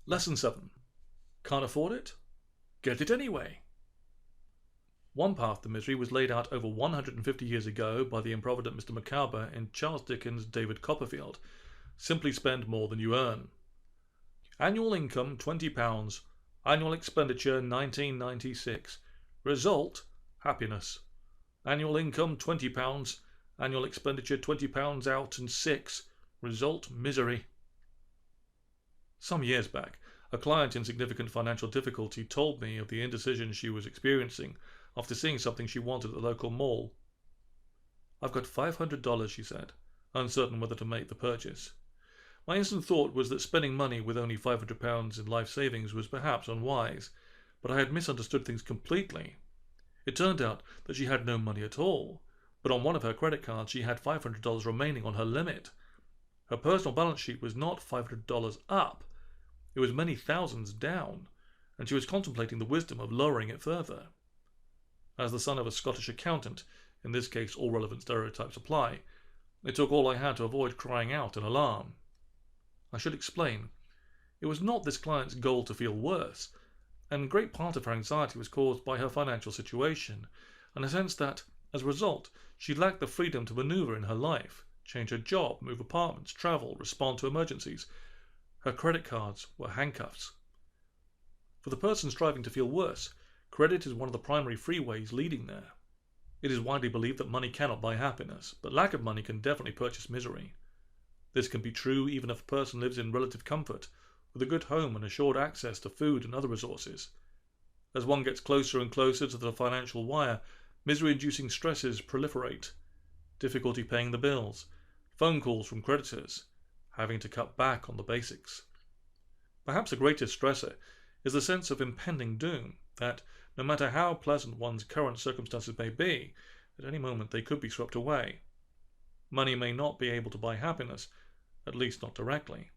Lesson 7. Can't afford it? Get it anyway. One path to misery was laid out over 150 years ago by the improvident Mr. Micawber in Charles Dickens' David Copperfield. Simply spend more than you earn. Annual income £20. Annual expenditure 1996. Result happiness. Annual income £20. Annual expenditure £20 out and 6. Result misery. Some years back, a client in significant financial difficulty told me of the indecision she was experiencing after seeing something she wanted at the local mall. "I've got $500, she said, uncertain whether to make the purchase. My instant thought was that spending money with only £500 in life savings was perhaps unwise, but I had misunderstood things completely. It turned out that she had no money at all, but on one of her credit cards she had $500 remaining on her limit. Her personal balance sheet was not $500 up, it was many thousands down, and she was contemplating the wisdom of lowering it further. As the son of a Scottish accountant, in this case all relevant stereotypes apply, it took all I had to avoid crying out in alarm. I should explain. It was not this client's goal to feel worse, and great part of her anxiety was caused by her financial situation, and a sense that, as a result, she lacked the freedom to maneuver in her life, change her job, move apartments, travel, respond to emergencies. Her credit cards were handcuffs. For the person striving to feel worse, credit is one of the primary freeways leading there. It is widely believed that money cannot buy happiness, but lack of money can definitely purchase misery. This can be true even if a person lives in relative comfort, with a good home and assured access to food and other resources. As one gets closer and closer to the financial wire, misery-inducing stresses proliferate. Difficulty paying the bills, phone calls from creditors, having to cut back on the basics. Perhaps the greatest stressor is the sense of impending doom, that, no matter how pleasant one's current circumstances may be, at any moment they could be swept away. Money may not be able to buy happiness, at least not directly,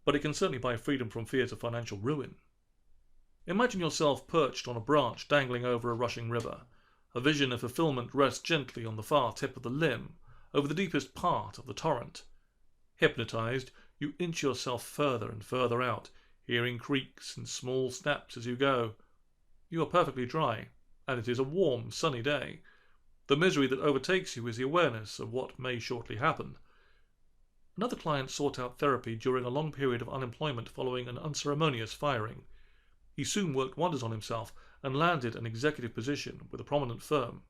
but it can certainly buy freedom from fears of financial ruin. Imagine yourself perched on a branch dangling over a rushing river. A vision of fulfillment rests gently on the far tip of the limb, over the deepest part of the torrent. Hypnotized, you inch yourself further and further out, hearing creaks and small snaps as you go. You are perfectly dry, and it is a warm, sunny day. The misery that overtakes you is the awareness of what may shortly happen. Another client sought out therapy during a long period of unemployment following an unceremonious firing. He soon worked wonders on himself and landed an executive position with a prominent firm.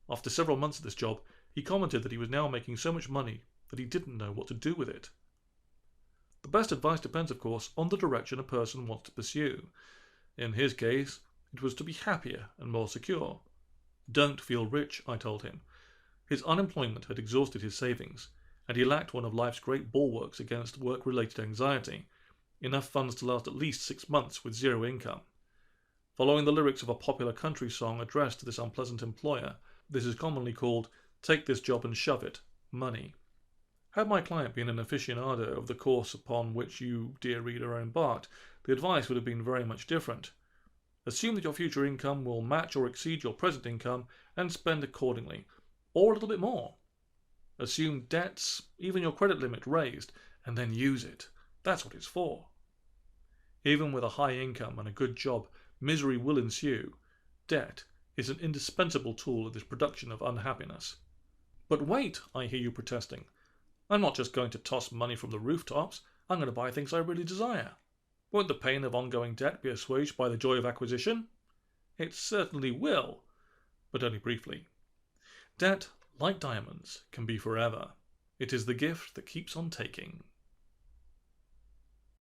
After several months at this job, he commented that he was now making so much money that he didn't know what to do with it. The best advice depends, of course, on the direction a person wants to pursue. In his case, it was to be happier and more secure. Don't feel rich, I told him. His unemployment had exhausted his savings, and he lacked one of life's great bulwarks against work-related anxiety, enough funds to last at least 6 months with zero income. Following the lyrics of a popular country song addressed to this unpleasant employer, this is commonly called "Take this job and shove it" money. Had my client been an aficionado of the course upon which you, dear reader, are embarked, the advice would have been very much different. Assume that your future income will match or exceed your present income and spend accordingly, or a little bit more. Assume debts, even your credit limit, raised, and then use it. That's what it's for. Even with a high income and a good job, misery will ensue. Debt is an indispensable tool in this production of unhappiness. But wait, I hear you protesting. I'm not just going to toss money from the rooftops. I'm going to buy things I really desire. Won't the pain of ongoing debt be assuaged by the joy of acquisition? It certainly will, but only briefly. Debt, like diamonds, can be forever. It is the gift that keeps on taking.